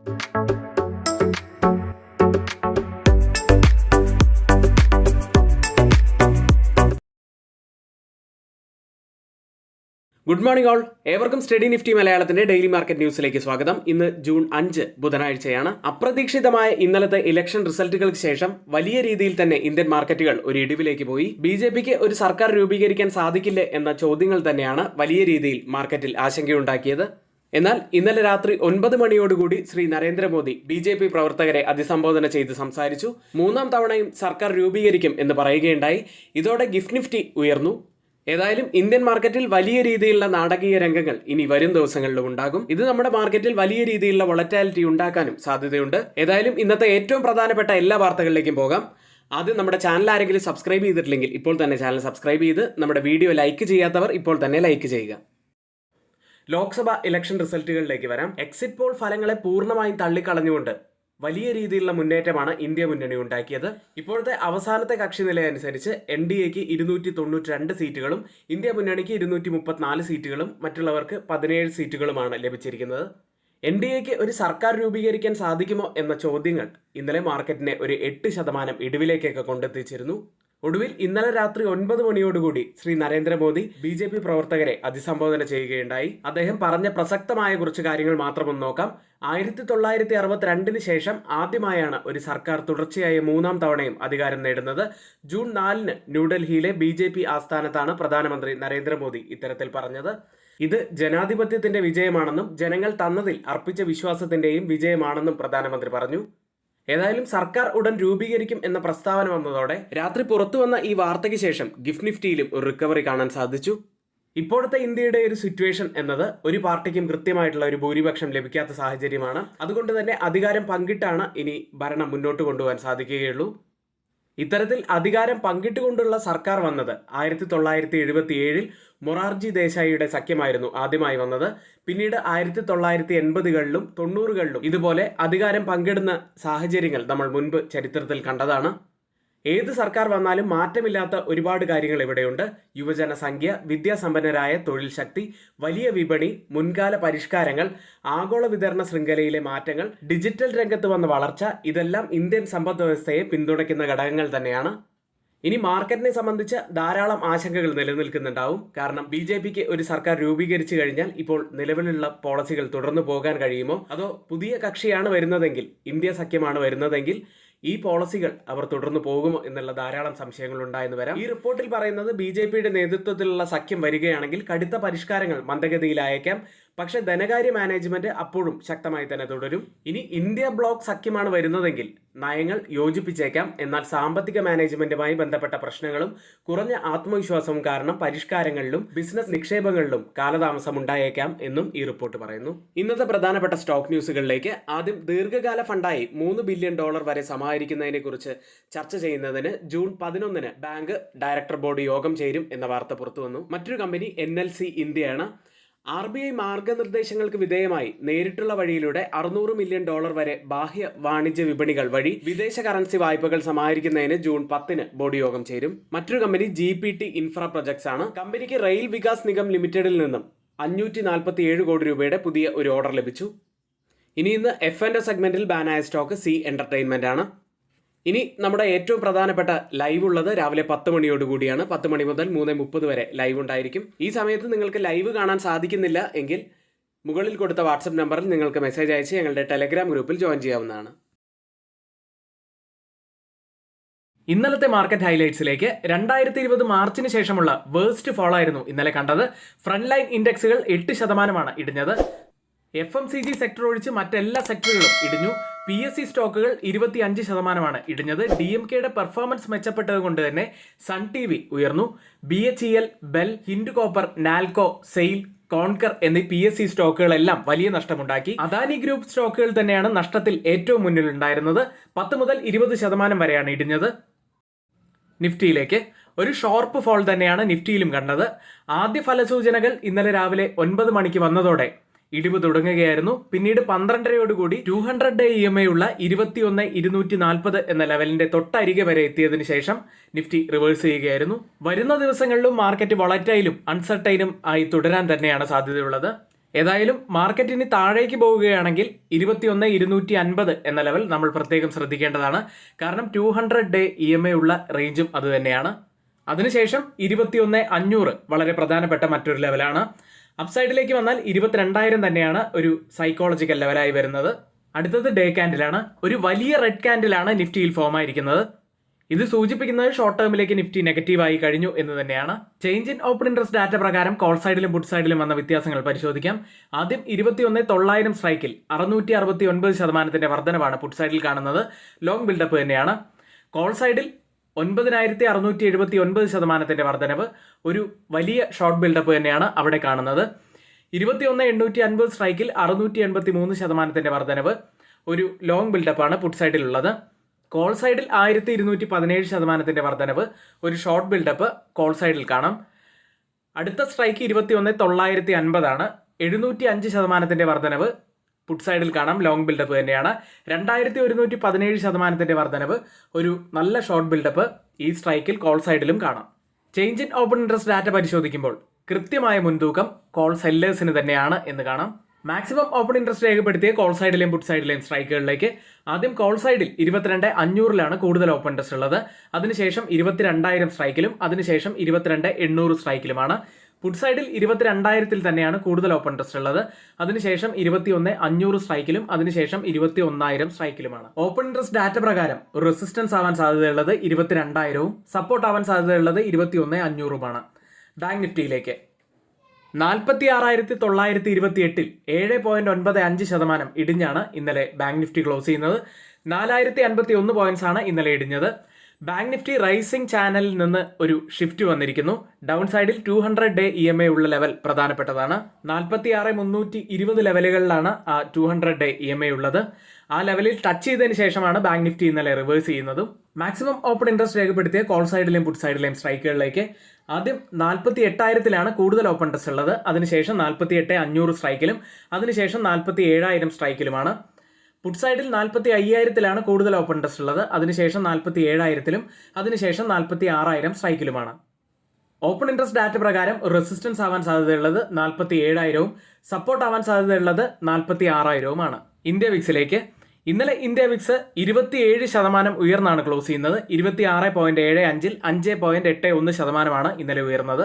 Good morning all. ഏവർക്കും study Nifty മലയാളത്തിന്റെ daily market ന്യൂസിലേക്ക് സ്വാഗതം. ഇന്ന് ജൂൺ 5 ബുധനാഴ്ചയാണ്. അപ്രതീക്ഷിതമായ ഇന്നലത്തെ ഇലക്ഷൻ റിസൾട്ടുകൾക്ക് ശേഷം വലിയ രീതിയിൽ തന്നെ ഇന്ത്യൻ മാർക്കറ്റുകൾ ഒരു ഇടിവിലേക്ക് പോയി. ബിജെപിക്ക് ഒരു സർക്കാർ രൂപീകരിക്കാൻ സാധിക്കില്ലേ എന്ന ചോദ്യങ്ങൾ തന്നെയാണ് വലിയ രീതിയിൽ മാർക്കറ്റിൽ ആശങ്കയുണ്ടാക്കിയത്. എന്നാൽ ഇന്നലെ രാത്രി 9 മണിയോടുകൂടി ശ്രീ നരേന്ദ്രമോദി ബിജെപി പ്രവർത്തകരെ അഭിസംബോധന ചെയ്ത് സംസാരിച്ചു. 3ാം തവണയും സർക്കാർ രൂപീകരിക്കും എന്ന് പറയുകയുണ്ടായി. ഇതോടെ ഗിഫ്റ്റ് നിഫ്റ്റി ഉയർന്നു. ഏതായാലും ഇന്ത്യൻ മാർക്കറ്റിൽ വലിയ രീതിയിലുള്ള നാടകീയ രംഗങ്ങൾ ഇനി വരും ദിവസങ്ങളിലും ഉണ്ടാകും. ഇത് നമ്മുടെ മാർക്കറ്റിൽ വലിയ രീതിയിലുള്ള വൊളറ്റാലിറ്റി ഉണ്ടാക്കാനും സാധ്യതയുണ്ട്. ഏതായാലും ഇന്നത്തെ ഏറ്റവും പ്രധാനപ്പെട്ട എല്ലാ വാർത്തകളിലേക്കും പോകാം. ആദ്യം നമ്മുടെ ചാനൽ ആരെങ്കിലും സബ്സ്ക്രൈബ് ചെയ്തിട്ടില്ലെങ്കിൽ ഇപ്പോൾ തന്നെ ചാനൽ സബ്സ്ക്രൈബ് ചെയ്ത് നമ്മുടെ വീഡിയോ ലൈക്ക് ചെയ്യാത്തവർ ഇപ്പോൾ തന്നെ ലൈക്ക് ചെയ്യുക. ലോക്സഭ ഇലക്ഷൻ റിസൾട്ടുകളിലേക്ക് വരാം. എക്സിറ്റ് പോൾ ഫലങ്ങളെ പൂർണ്ണമായും തള്ളിക്കളഞ്ഞുകൊണ്ട് വലിയ രീതിയിലുള്ള മുന്നേറ്റമാണ് ഇന്ത്യ മുന്നണി ഉണ്ടാക്കിയത്. ഇപ്പോഴത്തെ അവസാനത്തെ കക്ഷി നിലയനുസരിച്ച് NDAക്ക് 292 സീറ്റുകളും ഇന്ത്യ മുന്നണിക്ക് 234 സീറ്റുകളും മറ്റുള്ളവർക്ക് 17 സീറ്റുകളുമാണ് ലഭിച്ചിരിക്കുന്നത്. NDAക്ക് ഒരു സർക്കാർ രൂപീകരിക്കാൻ സാധിക്കുമോ എന്ന ചോദ്യങ്ങൾ ഇന്നലെ മാർക്കറ്റിനെ ഒരു 8% ഇടിവിലേക്കൊക്കെ കൊണ്ടെത്തിച്ചിരുന്നു. ഒടുവിൽ ഇന്നലെ രാത്രി 9 മണിയോടുകൂടി ശ്രീ നരേന്ദ്രമോദി BJP പ്രവർത്തകരെ അഭിസംബോധന ചെയ്യുകയുണ്ടായി. അദ്ദേഹം പറഞ്ഞ പ്രസക്തമായ കുറച്ച് കാര്യങ്ങൾ മാത്രം നോക്കാം. 1962 ശേഷം ആദ്യമായാണ് ഒരു സർക്കാർ തുടർച്ചയായ 3ാം തവണയും അധികാരം നേടുന്നത്. ജൂൺ 4 ന്യൂഡൽഹിയിലെ BJP ആസ്ഥാനത്താണ് പ്രധാനമന്ത്രി നരേന്ദ്രമോദി ഇത്തരത്തിൽ പറഞ്ഞത്. ഇത് ജനാധിപത്യത്തിന്റെ വിജയമാണെന്നും ജനങ്ങൾ തന്നതിൽ അർപ്പിച്ച വിശ്വാസത്തിന്റെയും വിജയമാണെന്നും പ്രധാനമന്ത്രി പറഞ്ഞു. ഏതായാലും സർക്കാർ ഉടൻ രൂപീകരിക്കും എന്ന പ്രസ്താവന വന്നതോടെ രാത്രി പുറത്തു വന്ന ഈ വാർത്തയ്ക്ക് ശേഷം ഗിഫ്റ്റ് നിഫ്റ്റിയിലും ഒരു റിക്കവറി കാണാൻ സാധിച്ചു. ഇപ്പോഴത്തെ ഇന്ത്യയുടെ ഒരു സിറ്റുവേഷൻ എന്നത് ഒരു പാർട്ടിക്കും കൃത്യമായിട്ടുള്ള ഒരു ഭൂരിപക്ഷം ലഭിക്കാത്ത സാഹചര്യമാണ്. അതുകൊണ്ട് തന്നെ അധികാരം പങ്കിട്ടാണ് ഇനി ഭരണം മുന്നോട്ട് കൊണ്ടുപോകാൻ സാധിക്കുകയുള്ളൂ. ഇത്തരത്തിൽ അധികാരം പങ്കിട്ടുകൊണ്ടുള്ള സർക്കാർ വന്നത് 1977 മൊറാർജി ദേശായിയുടെ സഖ്യമായിരുന്നു ആദ്യമായി വന്നത്. പിന്നീട് 1980കളിലും 90കളിലും ഇതുപോലെ അധികാരം പങ്കിടുന്ന സാഹചര്യങ്ങൾ നമ്മൾ മുൻപ് ചരിത്രത്തിൽ കണ്ടതാണ്. ഏത് സർക്കാർ വന്നാലും മാറ്റമില്ലാത്ത ഒരുപാട് കാര്യങ്ങൾ ഇവിടെയുണ്ട്. യുവജനസംഖ്യ, വിദ്യാസമ്പന്നരായ തൊഴിൽ ശക്തി, വലിയ വിപണി, മുൻകാല പരിഷ്കാരങ്ങൾ, ആഗോള വിതരണ ശൃംഖലയിലെ മാറ്റങ്ങൾ, ഡിജിറ്റൽ രംഗത്ത് വന്ന വളർച്ച, ഇതെല്ലാം ഇന്ത്യൻ സമ്പദ് വ്യവസ്ഥയെ പിന്തുണയ്ക്കുന്ന ഘടകങ്ങൾ തന്നെയാണ്. ഇനി മാർക്കറ്റിനെ സംബന്ധിച്ച് ധാരാളം ആശങ്കകൾ നിലനിൽക്കുന്നുണ്ടാവും. കാരണം BJPക്ക് ഒരു സർക്കാർ രൂപീകരിച്ചു കഴിഞ്ഞാൽ ഇപ്പോൾ നിലവിലുള്ള പോളിസികൾ തുടർന്നു പോകാൻ കഴിയുമോ, അതോ പുതിയ കക്ഷിയാണ് വരുന്നതെങ്കിൽ, ഇന്ത്യ സഖ്യമാണ് വരുന്നതെങ്കിൽ ഈ പോളിസികൾ അവർ തുടർന്നു പോകുമോ എന്നുള്ള ധാരാളം സംശയങ്ങൾ ഉണ്ടായെന്ന് വരാം. ഈ റിപ്പോർട്ടിൽ പറയുന്നത് BJPയുടെ നേതൃത്വത്തിലുള്ള സഖ്യം വരികയാണെങ്കിൽ കടുത്ത പരിഷ്കാരങ്ങൾ മന്ദഗതിയിലായേക്കാം. പക്ഷെ ധനകാര്യ മാനേജ്മെന്റ് അപ്പോഴും ശക്തമായി തന്നെ തുടരും. ഇനി ഇന്ത്യ ബ്ലോക്ക് സഖ്യമാണ് വരുന്നതെങ്കിൽ നയങ്ങൾ യോജിപ്പിച്ചേക്കാം. എന്നാൽ സാമ്പത്തിക മാനേജ്മെന്റുമായി ബന്ധപ്പെട്ട പ്രശ്നങ്ങളും കുറഞ്ഞ ആത്മവിശ്വാസവും കാരണം പരിഷ്കാരങ്ങളിലും ബിസിനസ് നിക്ഷേപങ്ങളിലും കാലതാമസം ഉണ്ടായേക്കാം എന്നും ഈ റിപ്പോർട്ട് പറയുന്നു. ഇന്നത്തെ പ്രധാനപ്പെട്ട സ്റ്റോക്ക് ന്യൂസുകളിലേക്ക്. ആദ്യം ദീർഘകാല ഫണ്ടായി $3 ബില്യൺ വരെ സമാഹരിക്കുന്നതിനെ കുറിച്ച് ചർച്ച ചെയ്യുന്നതിന് ജൂൺ 11 ബാങ്ക് ഡയറക്ടർ ബോർഡ് യോഗം ചേരും എന്ന വാർത്ത പുറത്തുവന്നു. മറ്റൊരു കമ്പനി NLC ഇന്ത്യയാണ്. RBI മാർഗനിർദ്ദേശങ്ങൾക്ക് വിധേയമായി നേരിട്ടുള്ള വഴിയിലൂടെ $600 മില്യൺ വരെ ബാഹ്യ വാണിജ്യ വിപണികൾ വഴി വിദേശ കറൻസി വായ്പകൾ സമാഹരിക്കുന്നതിന് ജൂൺ 10 ബോർഡ് യോഗം ചേരും. മറ്റൊരു കമ്പനി GPT ഇൻഫ്രാ പ്രൊജക്ട്സ് ആണ്. കമ്പനിക്ക് റെയിൽ വികാസ് നിഗം ലിമിറ്റഡിൽ നിന്നും 547 കോടി രൂപയുടെ പുതിയ ഒരു ഓർഡർ ലഭിച്ചു. ഇനി ഇന്ന് F&O സെഗ്മെന്റിൽ ബാനായ സ്റ്റോക്ക് സി എന്റർടൈൻമെന്റ് ആണ്. ഇനി നമ്മുടെ ഏറ്റവും പ്രധാനപ്പെട്ട ലൈവ് ഉള്ളത് രാവിലെ 10 മണിയോടുകൂടിയാണ്. 10 മണി മുതൽ 3:30 വരെ ലൈവ് ഉണ്ടായിരിക്കും. ഈ സമയത്ത് നിങ്ങൾക്ക് ലൈവ് കാണാൻ സാധിക്കുന്നില്ല എങ്കിൽ മുകളിൽ കൊടുത്ത വാട്സപ്പ് നമ്പറിൽ നിങ്ങൾക്ക് മെസ്സേജ് അയച്ച് ഞങ്ങളുടെ ടെലഗ്രാം ഗ്രൂപ്പിൽ ജോയിൻ ചെയ്യാവുന്നതാണ്. ഇന്നലത്തെ മാർക്കറ്റ് ഹൈലൈറ്റ്സിലേക്ക്. 2020 മാർച്ചിന് ശേഷമുള്ള വേഴ്സ്റ്റ് ഫോൾ ആയിരുന്നു ഇന്നലെ കണ്ടത്. ഫ്രണ്ട് ലൈൻ ഇൻഡെക്സുകൾ 8% ഇടിഞ്ഞത്. FMCG സെക്ടർ ഒഴിച്ച് മറ്റെല്ലാ സെക്ടറുകളും ഇടിഞ്ഞു. PSE സ്റ്റോക്കുകൾ 25% ഇടിഞ്ഞത്. DMKയുടെ പെർഫോമൻസ് മെച്ചപ്പെട്ടത് കൊണ്ട് തന്നെ സൺ TV ഉയർന്നു. BHEL, bell, hint copper, Nalco, sale, conquer എന്നീ PSE സ്റ്റോക്കുകളെല്ലാം വലിയ നഷ്ടമുണ്ടാക്കി. അദാനി ഗ്രൂപ്പ് സ്റ്റോക്കുകൾ തന്നെയാണ് നഷ്ടത്തിൽ ഏറ്റവും മുന്നിലുണ്ടായിരുന്നത്. 10 മുതൽ 20% വരെയാണ് ഇടിഞ്ഞത്. നിഫ്റ്റിയിലേക്ക് ഒരു ഷോർപ്പ് ഫോൾ തന്നെയാണ് നിഫ്റ്റിയിലും കണ്ടത്. ആദ്യ ഫലസൂചനകൾ ഇന്നലെ രാവിലെ 9 മണിക്ക് വന്നതോടെ ഇടിവ് തുടങ്ങുകയായിരുന്നു. പിന്നീട് 12:30 200 ഡേ EMI ഉള്ള 21,240 എന്ന ലെവലിന്റെ തൊട്ടരികെ വരെ എത്തിയതിനു ശേഷം നിഫ്റ്റി റിവേഴ്സ് ചെയ്യുകയായിരുന്നു. വരുന്ന ദിവസങ്ങളിലും മാർക്കറ്റ് വൊളറ്റൈലും അൺസർട്ടൈനും ആയി തുടരാൻ തന്നെയാണ് സാധ്യതയുള്ളത്. ഏതായാലും മാർക്കറ്റ് ഇനി താഴേക്ക് പോവുകയാണെങ്കിൽ 21,250 എന്ന ലെവൽ നമ്മൾ പ്രത്യേകം ശ്രദ്ധിക്കേണ്ടതാണ്. കാരണം 200 ഡേ EMA ഉള്ള റേഞ്ചും അത് തന്നെയാണ്. അതിനുശേഷം 21,500 വളരെ പ്രധാനപ്പെട്ട മറ്റൊരു ലെവലാണ്. അപ്സൈഡിലേക്ക് വന്നാൽ 22,000 തന്നെയാണ് ഒരു സൈക്കോളജിക്കൽ ലെവലായി വരുന്നത്. അടുത്തത് ഡേ ക്യാൻഡിലാണ്. ഒരു വലിയ റെഡ് ക്യാൻഡിലാണ് നിഫ്റ്റിയിൽ ഫോം ആയിരിക്കുന്നത്. ഇത് സൂചിപ്പിക്കുന്നത് ഷോർട്ട് ടേമിലേക്ക് നിഫ്റ്റി നെഗറ്റീവായി കഴിഞ്ഞു എന്ന് തന്നെയാണ്. Change in open interest data പ്രകാരം കോൾ സൈഡിലും പുട്ട് സൈഡിലും വന്ന വ്യത്യാസങ്ങൾ പരിശോധിക്കാം. ആദ്യം 21,900 സ്ട്രൈക്കിൽ 669% വർധനവാണ് പുട്ട് സൈഡിൽ കാണുന്നത്. ലോങ് ബിൽഡപ്പ് തന്നെയാണ്. കോൾ സൈഡിൽ 9,679% വർധനവ്, ഒരു വലിയ ഷോർട്ട് ബിൽഡപ്പ് തന്നെയാണ് അവിടെ കാണുന്നത്. 21,850 സ്ട്രൈക്കിൽ 683% വർധനവ്, ഒരു ലോങ് ബിൽഡപ്പാണ് പുട്ട് സൈഡിലുള്ളത്. കോൾ സൈഡിൽ 1,217% വർധനവ്, ഒരു ഷോർട്ട് ബിൽഡപ്പ് കോൾ സൈഡിൽ കാണാം. അടുത്ത സ്ട്രൈക്ക് 21,950 ആണ്. 705% വർധനവ് പുട്ട് സൈഡിൽ കാണാം. ലോങ് ബിൽഡപ്പ് തന്നെയാണ്. 2,117% വർധനവ്, ഒരു നല്ല ഷോർട്ട് ബിൽഡപ്പ് ഈ സ്ട്രൈക്കിൽ കോൾ സൈഡിലും കാണാം. Change in open interest data പരിശോധിക്കുമ്പോൾ കൃത്യമായ മുൻതൂക്കം കോൾ സെല്ലേഴ്സിന് തന്നെയാണ് എന്ന് കാണാം. മാക്സിമം ഓപ്പൺ ഇൻട്രസ്റ്റ് രേഖപ്പെടുത്തിയ കോൾ സൈഡിലെയും പുട്ട് സൈഡിലെയും സ്ട്രൈക്കുകളിലേക്ക് ആദ്യം കോൾ സൈഡിൽ 22,500 കൂടുതൽ ഓപ്പൺ ഇൻട്രസ്റ്റ് ഉള്ളത്. അതിനുശേഷം 22,000 സ്ട്രൈക്കിലും അതിനുശേഷം 22,800 സ്ട്രൈക്കിലുമാണ്. പുട്ട് സൈഡിൽ 22,000 തന്നെയാണ് കൂടുതൽ ഓപ്പൺ ഇൻട്രസ്റ്റ് ഉള്ളത്. അതിനുശേഷം 21,500 സ്ട്രൈക്കിലും അതിനുശേഷം 21,000 സ്ട്രൈക്കിലുമാണ്. ഓപ്പൺ ഇൻട്രസ്റ്റ് ഡാറ്റ പ്രകാരം ഒരു റെസിസ്റ്റൻസ് ആവാൻ സാധ്യതയുള്ളത് 22,000-ഉം സപ്പോർട്ട് ആവാൻ സാധ്യതയുള്ളത് 21,500-ഉമാണ്. ബാങ്ക് നിഫ്റ്റിയിലേക്ക് 46,928 7.95% ഇടിഞ്ഞാണ് ഇന്നലെ ബാങ്ക് നിഫ്റ്റി ക്ലോസ് ചെയ്യുന്നത്. 4,051 പോയിന്റ്സ് ആണ് ഇന്നലെ ഇടിഞ്ഞത്. ബാങ്ക് നിഫ്റ്റി റൈസിംഗ് ചാനലിൽ നിന്ന് ഒരു ഷിഫ്റ്റ് വന്നിരിക്കുന്നു. ഡൗൺ സൈഡിൽ 200 ഡേ EMA ഉള്ള ലെവൽ പ്രധാനപ്പെട്ടതാണ്. 46,320 ലെവലുകളിലാണ് ആ 200 ഡേ EMA ഉള്ളത്. ആ ലെവലിൽ ടച്ച് ചെയ്തതിന് ശേഷമാണ് ബാങ്ക് നിഫ്റ്റി ഇന്നലെ റിവേഴ്സ് ചെയ്യുന്നതും. മാക്സിമം ഓപ്പൺ ഇൻട്രസ്റ്റ് രേഖപ്പെടുത്തിയ കോൾ സൈഡിലെയും പുട്ട് സൈഡിലെയും സ്ട്രൈക്കുകളിലേക്ക് ആദ്യം 48,000 കൂടുതൽ ഓപ്പൺ ഇൻട്രസ്റ്റ് ഉള്ളത്. അതിനുശേഷം 48,500 സ്ട്രൈക്കിലും അതിനുശേഷം 47,000 സ്ട്രൈക്കിലുമാണ്. പുട്ട് സൈഡിൽ 45,000 കൂടുതൽ ഓപ്പൺ ഇൻട്രസ്റ്റ് ഉള്ളത്. അതിനുശേഷം 47,000-ലും അതിനുശേഷം 46,000 സ്ട്രൈക്കിലുമാണ്. ഓപ്പൺ ഇൻട്രസ്റ്റ് ഡാറ്റ പ്രകാരം റെസിസ്റ്റൻസ് ആവാൻ സാധ്യതയുള്ളത് 47,000-ഉം സപ്പോർട്ട് ആവാൻ സാധ്യതയുള്ളത് 46,000-ഉമാണ്. ഇന്ത്യ വിക്സിലേക്ക് ഇന്നലെ ഇന്ത്യ വിക്സ് 27% ഉയർന്നാണ് ക്ലോസ് ചെയ്യുന്നത്. 26.75-ൽ 5.81%-മാണ് ഇന്നലെ ഉയർന്നത്.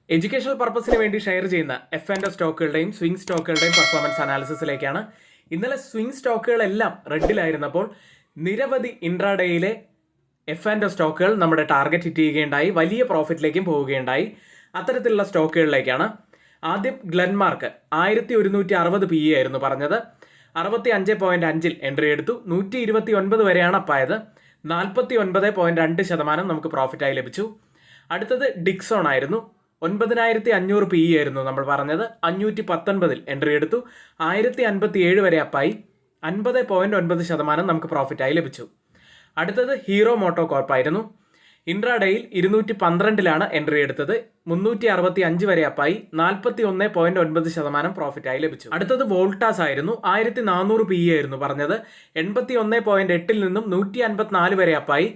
എഡ്യൂക്കേഷണൽ പർപ്പസിന് വേണ്ടി ഷെയർ ചെയ്യുന്ന F&O സ്റ്റോക്കുകളുടെയും സ്വിംഗ് സ്റ്റോക്കുകളുടെയും പെർഫോമൻസ് അനാലിസിസിലേക്കാണ്. ഇന്നലെ സ്വിംഗ് സ്റ്റോക്കുകളെല്ലാം റെഡിലായിരുന്നപ്പോൾ നിരവധി ഇൻട്രാഡേയിലെ F&O സ്റ്റോക്കുകൾ നമ്മുടെ ടാർഗറ്റ് ഹിറ്റ് ചെയ്യുകയുണ്ടായി, വലിയ പ്രോഫിറ്റിലേക്കും പോവുകയുണ്ടായി. അത്തരത്തിലുള്ള സ്റ്റോക്കുകളിലേക്കാണ്. ആദ്യം ഗ്ലെൻമാർക്ക് 1,160 PE ആയിരുന്നു പറഞ്ഞത്. 65.5-ൽ എൻട്രി എടുത്തു. 129 വരെയാണ് അപ്പായത്. 49.2% നമുക്ക് പ്രോഫിറ്റായി ലഭിച്ചു. അടുത്തത് ഡിക്സോൺ ആയിരുന്നു. 9,500 PE ആയിരുന്നു നമ്മൾ പറഞ്ഞത്. 519-ൽ എൻട്രി എടുത്തു. 1,057 വരെ അപ്പായി. 50.9% നമുക്ക് പ്രോഫിറ്റായി ലഭിച്ചു. അടുത്തത് ഹീറോ മോട്ടോ കോർപ്പ് ആയിരുന്നു. ഇൻട്രാഡേയിൽ 212-ലാണ് എൻട്രി എടുത്തത്. 365 വരെ അപ്പായി. 41.9% പ്രോഫിറ്റായി ലഭിച്ചു. അടുത്തത് വോൾട്ടാസ് ആയിരുന്നു. 1,400 PE ആയിരുന്നു പറഞ്ഞത്. 81.8-ൽ നിന്നും 154 വരെ അപ്പായി.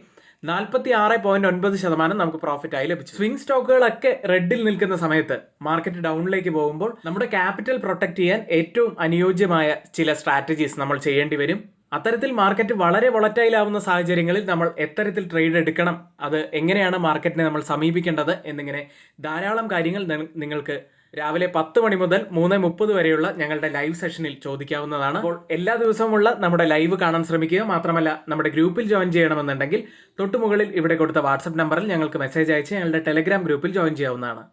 46.9% നമുക്ക് പ്രോഫിറ്റായി ലഭിച്ചു. സ്വിംഗ് സ്റ്റോക്കുകളൊക്കെ റെഡിൽ നിൽക്കുന്ന സമയത്ത് മാർക്കറ്റ് ഡൗണിലേക്ക് പോകുമ്പോൾ നമ്മുടെ ക്യാപിറ്റൽ പ്രൊട്ടക്ട് ചെയ്യാൻ ഏറ്റവും അനുയോജ്യമായ ചില സ്ട്രാറ്റജീസ് നമ്മൾ ചെയ്യേണ്ടി വരും. അത്തരത്തിൽ മാർക്കറ്റ് വളരെ വൊളറ്റൈൽ ആവുന്ന സാഹചര്യങ്ങളിൽ നമ്മൾ എത്തരത്തിൽ ട്രേഡ് എടുക്കണം, അത് എങ്ങനെയാണ് മാർക്കറ്റിനെ നമ്മൾ സമീപിക്കേണ്ടത് എന്നിങ്ങനെ ധാരാളം കാര്യങ്ങൾ നിങ്ങൾക്ക് രാവിലെ 10 മണി മുതൽ 3:30 വരെയുള്ള ഞങ്ങളുടെ ലൈവ് സെഷനിൽ ചോദിക്കാവുന്നതാണ്. അപ്പോൾ എല്ലാ ദിവസവുമുള്ള നമ്മുടെ ലൈവ് കാണാൻ ശ്രമിക്കുക. മാത്രമല്ല നമ്മുടെ ഗ്രൂപ്പിൽ ജോയിൻ ചെയ്യണമെന്നുണ്ടെങ്കിൽ തൊട്ടുമുകളിൽ ഇവിടെ കൊടുത്ത വാട്സപ്പ് നമ്പറിൽ ഞങ്ങൾക്ക് മെസ്സേജ് അയച്ച് ഞങ്ങളുടെ ടെലഗ്രാം ഗ്രൂപ്പിൽ ജോയിൻ ചെയ്യാവുന്നതാണ്.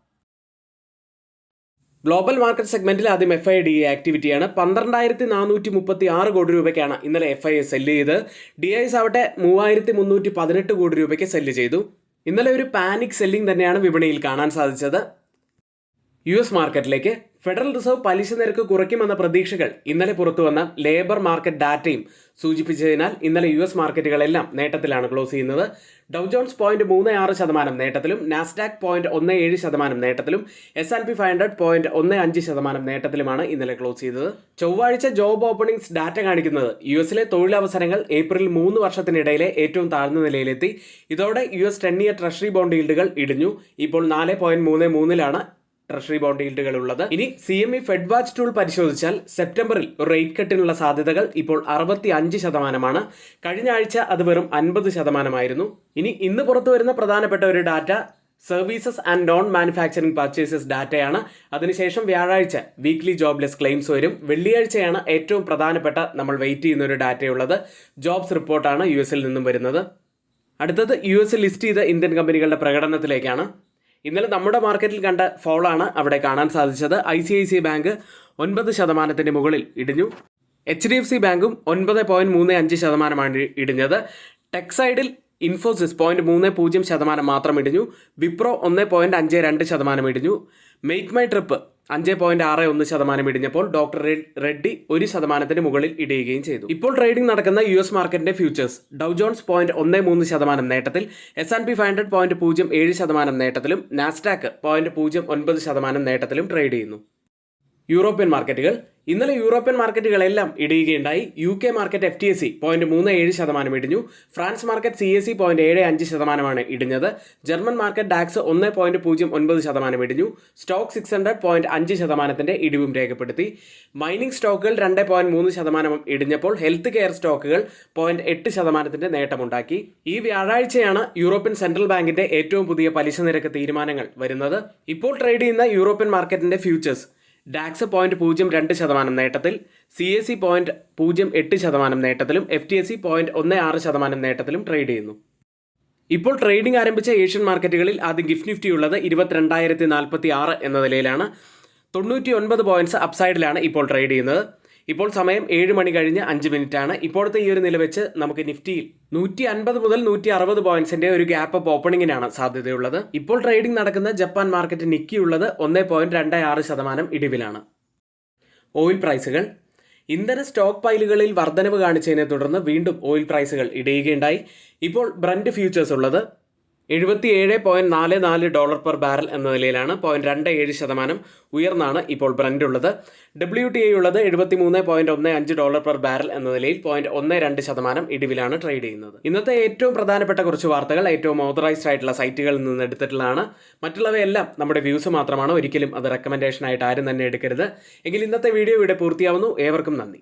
ഗ്ലോബൽ മാർക്കറ്റ് സെഗ്മെന്റിൽ ആദ്യം FIDA ആക്ടിവിറ്റിയാണ്. 12,436 കോടി രൂപയ്ക്കാണ് ഇന്നലെ FIA സെല്ല് ചെയ്ത്. DIs ആവട്ടെ 3,318 കോടി രൂപയ്ക്ക് സെല്ല് ചെയ്തു. ഇന്നലെ ഒരു പാനിക് സെല്ലിംഗ് തന്നെയാണ് വിപണിയിൽ കാണാൻ സാധിച്ചത്. US മാർക്കറ്റിലേക്ക് ഫെഡറൽ റിസർവ് പലിശ നിരക്ക് കുറയ്ക്കുമെന്ന പ്രതീക്ഷകൾ ഇന്നലെ പുറത്തുവന്ന ലേബർ മാർക്കറ്റ് ഡാറ്റയും സൂചിപ്പിച്ചതിനാൽ ഇന്നലെ US മാർക്കറ്റുകളെല്ലാം നേട്ടത്തിലാണ് ക്ലോസ് ചെയ്യുന്നത്. ഡൗ ജോൺസ് 0.36% നേട്ടത്തിലും നാസ്ഡാക്ക് 0.17% നേട്ടത്തിലും S&P 500 0.15% നേട്ടത്തിലുമാണ് ഇന്നലെ ക്ലോസ് ചെയ്തത്. ചൊവ്വാഴ്ച ജോബ് ഓപ്പണിംഗ്സ് ഡാറ്റ കാണിക്കുന്നത് US-ലെ തൊഴിലവസരങ്ങൾ ഏപ്രിൽ 3 വർഷത്തിനിടയിലെ ഏറ്റവും താഴ്ന്ന നിലയിലെത്തി. ഇതോടെ US 10-year ട്രഷറി ബോണ്ട് ഈൽഡുകൾ ഇടിഞ്ഞു. ഇപ്പോൾ 4.33-ലാണ്. ട്രഷറി ബോണ്ട് ഈൽഡുകൾ ഉള്ളത്. ഇനി CME ഫെഡ് വാച്ച് ടൂൾ പരിശോധിച്ചാൽ സെപ്റ്റംബറിൽ ഒരു റേറ്റ് കട്ടിനുള്ള സാധ്യതകൾ ഇപ്പോൾ 65%. കഴിഞ്ഞ ആഴ്ച അത് വെറും 50%. ഇനി ഇന്ന് പുറത്തു വരുന്ന പ്രധാനപ്പെട്ട ഒരു data services and non manufacturing purchases ഡാറ്റയാണ്. അതിനുശേഷം വ്യാഴാഴ്ച വീക്ക്ലി ജോബ്ലെസ് ക്ലെയിംസ് വരും. വെള്ളിയാഴ്ചയാണ് ഏറ്റവും പ്രധാനപ്പെട്ട നമ്മൾ വെയിറ്റ് ചെയ്യുന്ന ഒരു ഡാറ്റയുള്ളത്. ജോബ്സ് റിപ്പോർട്ടാണ് US നിന്നും വരുന്നത്. അടുത്തത് US ലിസ്റ്റ് ചെയ്ത ഇന്ത്യൻ കമ്പനികളുടെ പ്രകടനത്തിലേക്കാണ്. ഇന്നലെ നമ്മുടെ മാർക്കറ്റിൽ കണ്ട ഫോളാണ് അവിടെ കാണാൻ സാധിച്ചത്. ICICI ബാങ്ക് 9% മുകളിൽ ഇടിഞ്ഞു. HDFC ബാങ്കും 9.35% ഇടിഞ്ഞത്. ടെക് സൈഡിൽ ഇൻഫോസിസ് 0.30% മാത്രം ഇടിഞ്ഞു. വിപ്രോ 1.52% ഇടിഞ്ഞു. മേക്ക് മൈ ട്രിപ്പ് 5.61% ഇടിഞ്ഞപ്പോൾ ഡോക്ടർ റെഡ്ഡി 1% മുകളിൽ ഇടിയുകയും ചെയ്തു. ഇപ്പോൾ ട്രേഡിംഗ് നടക്കുന്ന US മാർക്കറ്റിന്റെ ഫ്യൂച്ചേഴ്സ് ഡൗ ജോൺസ് 0.13% നേട്ടത്തിൽ, S&P 500 0.07% നേട്ടത്തിലും, നാസ്ഡാക്ക് 0.09% നേട്ടത്തിലും ട്രേഡ് ചെയ്യുന്നു. യൂറോപ്യൻ മാർക്കറ്റുകൾ ഇന്നലെ യൂറോപ്യൻ മാർക്കറ്റുകളെല്ലാം ഇടിയുകയുണ്ടായി. UK മാർക്കറ്റ് FTSE 0.37% ഇടിഞ്ഞു. ഫ്രാൻസ് മാർക്കറ്റ് CAC 0.75% ഇടിഞ്ഞത്. ജർമ്മൻ മാർക്കറ്റ് ഡാക്സ് 1.09% ഇടിഞ്ഞു. സ്റ്റോക്ക് 600 0.5% ഇടിവും രേഖപ്പെടുത്തി. മൈനിങ് സ്റ്റോക്കുകൾ 2.3% ഇടിഞ്ഞപ്പോൾ ഹെൽത്ത് കെയർ സ്റ്റോക്കുകൾ 0.8% നേട്ടമുണ്ടാക്കി. ഈ വ്യാഴാഴ്ചയാണ് യൂറോപ്യൻ സെൻട്രൽ ബാങ്കിന്റെ ഏറ്റവും പുതിയ പലിശ നിരക്ക് തീരുമാനങ്ങൾ വരുന്നത്. ഇപ്പോൾ ട്രേഡ് ചെയ്യുന്ന യൂറോപ്യൻ മാർക്കറ്റിന്റെ ഫ്യൂച്ചേഴ്സ് ഡാക്സ് 0.02% നേട്ടത്തിൽ, CAC 0.08% നേട്ടത്തിലും, FTSE 0.16% നേട്ടത്തിലും ട്രേഡ് ചെയ്യുന്നു. ഇപ്പോൾ ട്രേഡിംഗ് ആരംഭിച്ച ഏഷ്യൻ മാർക്കറ്റുകളിൽ ആദ്യം ഗിഫ്റ്റ് നിഫ്റ്റി ഉള്ളത് 22,046 എന്ന നിലയിലാണ്. 99 പോയിന്റ്സ് അപ്സൈഡിലാണ് ഇപ്പോൾ ട്രേഡ് ചെയ്യുന്നത്. ഇപ്പോൾ സമയം 7 മണി കഴിഞ്ഞ് 5 മിനിറ്റാണ്. ഇപ്പോഴത്തെ ഈ ഒരു നില വെച്ച് നമുക്ക് നിഫ്റ്റിയിൽ 150 മുതൽ 160 പോയിന്റ്സിന്റെ ഒരു ഗ്യാപ്പ് അപ്പ് ഓപ്പണിങ്ങിനാണ് സാധ്യതയുള്ളത്. ഇപ്പോൾ ട്രേഡിംഗ് നടക്കുന്ന ജപ്പാൻ മാർക്കറ്റ് നിക്കി ഉള്ളത് 1.26% ഇടിവിലാണ്. ഓയിൽ പ്രൈസുകൾ ഇന്ധന സ്റ്റോക്ക് പൈലുകളിൽ വർധനവ് കാണിച്ചതിനെ തുടർന്ന് വീണ്ടും ഓയിൽ പ്രൈസുകൾ ഇടിയുകയുണ്ടായി. ഇപ്പോൾ ബ്രന്റ് ഫ്യൂച്ചേഴ്സ് ഉള്ളത് $77.44 പെർ ബാരൽ എന്ന നിലയിലാണ്. 0.27% ഉയർന്നാണ് ഇപ്പോൾ ബ്രന്റ് ഉള്ളത്. WTI ഉള്ളത് $73.15 പെർ ബാരൽ എന്ന നിലയിൽ 0.12% ഇടിവിലാണ് ട്രേഡ് ചെയ്യുന്നത്. ഇന്നത്തെ ഏറ്റവും പ്രധാനപ്പെട്ട കുറച്ച് വാർത്തകൾ ഏറ്റവും ഓതറൈസ്ഡ് ആയിട്ടുള്ള സൈറ്റുകളിൽ നിന്ന് എടുത്തിട്ടുള്ളതാണ്. മറ്റുള്ളവയെല്ലാം നമ്മുടെ വ്യൂസ് മാത്രമാണ്. ഒരിക്കലും അത് റെക്കമെൻഡേഷൻ ആയിട്ട് ആരും തന്നെ എടുക്കരുത്. എങ്കിൽ ഇന്നത്തെ വീഡിയോ ഇവിടെ പൂർത്തിയാവുന്നു. ഏവർക്കും നന്ദി.